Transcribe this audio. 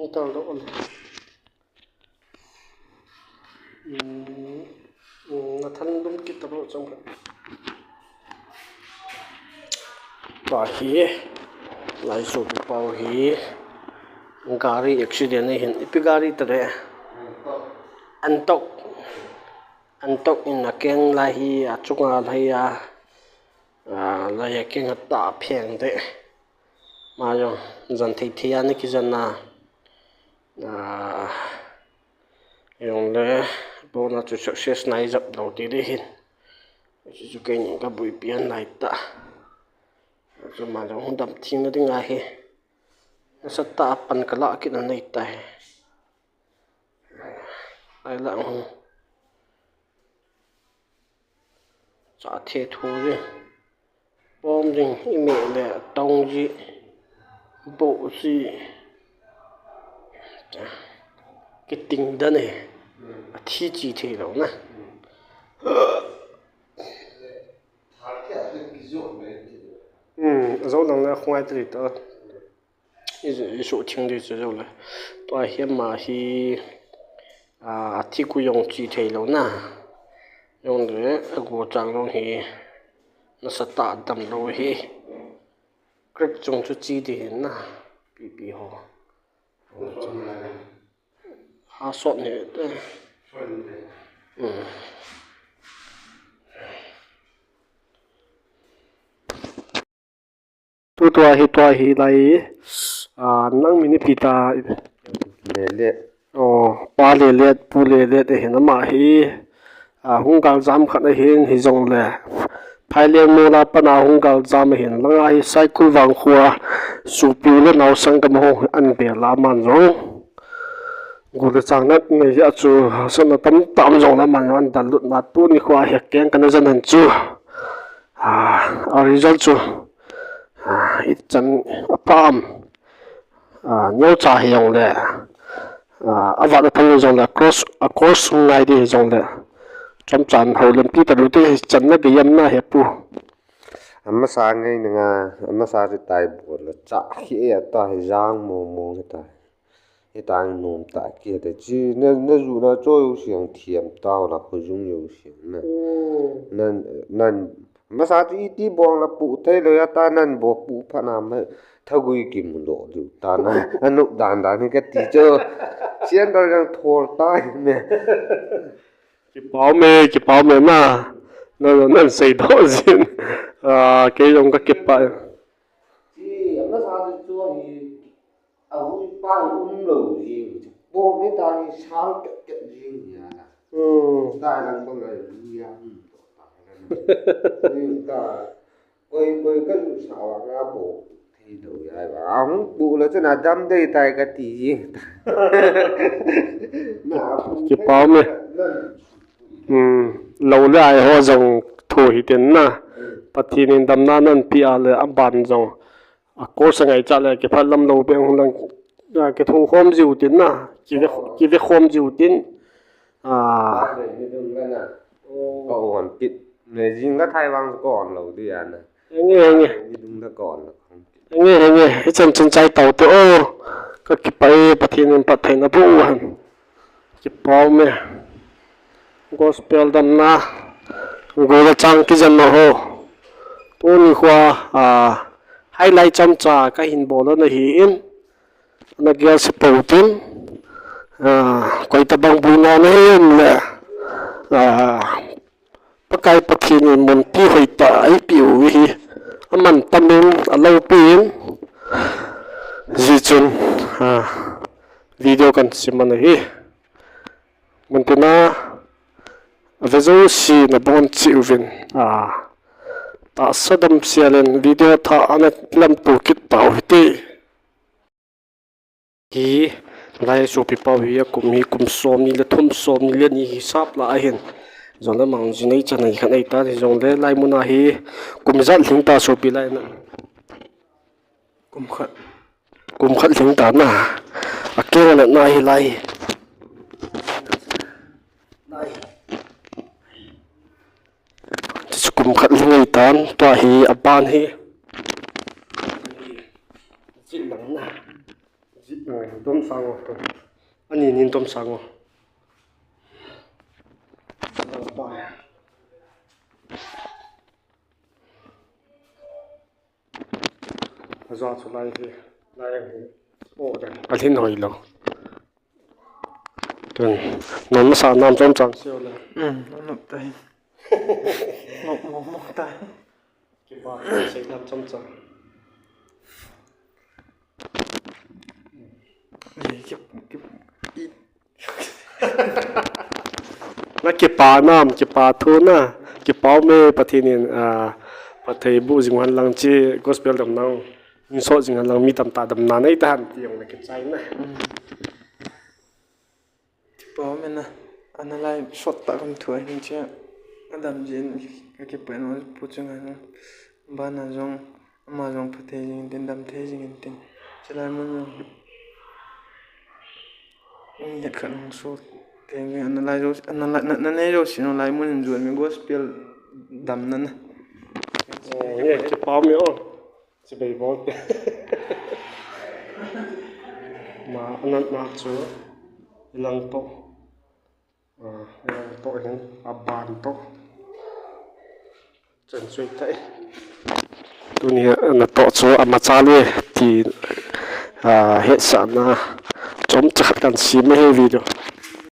Então, Nathan dum kita bawa sampai. Bahi, lai so pau hi, gari accident ni hin. Ipi gari tade. Antok in nakeng lahi achunga lahi lai keng ta pheng de. Ma yo zan thei thia ni ki zanna. Yung le bona chu success nai zap lo ti de hin. Chu kai ni ka bui pian nai ta. Chu ma lo hundam thing na ding a hi. Sa ta pan kala ki na nei ta he. Ai la hu. Cha the thu ji. Bom ding i me le tong ji. Bộ gì cái tình đó này thi chỉ thì đâu nè rồi năng là không ai tới đó cái số tiền thì chỉ rồi tôi hiện mà hi thi cú dùng chỉ thì đâu nè dùng để của trang luôn hi nó sẽ tạo đầm rồi hi grip chung cho chỉ thì nè bị ho sọt này đấy tua hi lai nang mini pita le pa le pu le de hin ma hi hung gal jam khat na hin hi jong le phai le mo la pana hung gal jam hin langa hi cycle wang khua su pi le naw sang kam ho an be la man rong gule chang na nge ya chu sana tam jong na man wan dal lut na tu ni khwa he keng kan zan han chu a result chu it chan apam nyo cha he yong le awa na thang jong le cross ngai di jong le cham chan ho lam pi ta lu te chan na ge yam na he pu amma sa ngai nga amma sa ri tai bo la cha hi ya ta hi jang mo ta hi tang nom ta ki de ji na zu na zo yu xiang thiam tao la ho jung yu xiang na nan ma sa ti bong la pu te le ya ta nan bo pu pha na ma thagui ki mu lo du ta na anu dan ni ka ti cho xian da yang thor ta me ki pao me ma nó xây đó xin cái dòng các kịp bài thì nó sao thì cho thì ông ba lẩu gì bố mấy ta thì sao cái gì nhỉ ta đang bằng này gì ta quay cái sao ra bộ thì đâu vậy bà ông bộ là cho nào đâm đây tay cái gì kịp bảo me lâu lại họ dòng thổi tiền na bắt thì nên đâm na nên pia là âm bàn dòng cố sang ngày trả lại cái phát lâm lâu bên hông đang cái thùng khom dịu tiền na chỉ để khom dịu tiền cậu còn kịp này riêng các thay vang còn lâu đi à nghe đúng là còn là không nghe cái chân trái tàu tôi cái kịp bay bắt thì nên bắt thấy nó bung hẳn kịp bảo me gospel đâm na gọi chang cái dân nó ho tôi đi qua highlight chăm cha cái hình bộ nó hiện nó kia sẽ bầu tin quay tập bằng bùn nó hiện là bắt cái bắt thì mình pi hồi tại biểu gì mình tâm mình lâu pin gì chun video cần xem mà này mình tin na về dấu xì là bọn chịu viên ta sẽ đâm xe lên video ta anh làm tổ kích bảo hết hi lại số bị bảo hi cũng xóm ni là thum xóm ni lên hi sắp lại hiện rồi là mang gì này chân này khăn này ta thì rồi là lại muốn hi cũng rất linh ta số bị lại nè cũng khát linh ta nè kêu là này lại cũng khát linh tan toa hi aban hi ต้มสังตัวอันนี้นินต้มสังไปจอดสุดไล่ที่ไล่โอ้เดี๋ยวอาทิตย์หน่อยแล้วถึงนอนมาสาน้ำต้มจังเชียวเลยนกตายนกตายกี่บาทใช้น้ำต้มจังเก็บอีแล้วเก็บปลาน้ำเก็บปลาทูน่ะเก็บปลาเมย์ประเทศนี้ประเทศบุจิงวันลังจีกอสเปลดำน้ำมีโซจิงวันลังมีตำตาดำน้ำในทหารเตียงเลยเก็บใจนะปลาเมนะอันนั้นไรสดตะกันถั่วนี่เจ้าอันดำจีนก็เก็บไปนอนพูดจังไงนะบ้านน่ะจงมาจงประเทศยิงเต็นดำเทยิงเต็นจะได้มันมีขนมสดแต่อันนั้นไรอันนั้นไรเราสินอะไรมันจวนมีกอสเปลดำนั่นนะเนี่ยเก็บปลาเมย์จะไปบอกมาอันนั้นมาชัวลังโตลังโตเห็นอับบานโตจนสวยใจตัวนี้อันนั้นโตชัวอามาจาเลยที่เฮ็ดสารนะจอมจัดกันซีไม่ให้วิดีโอ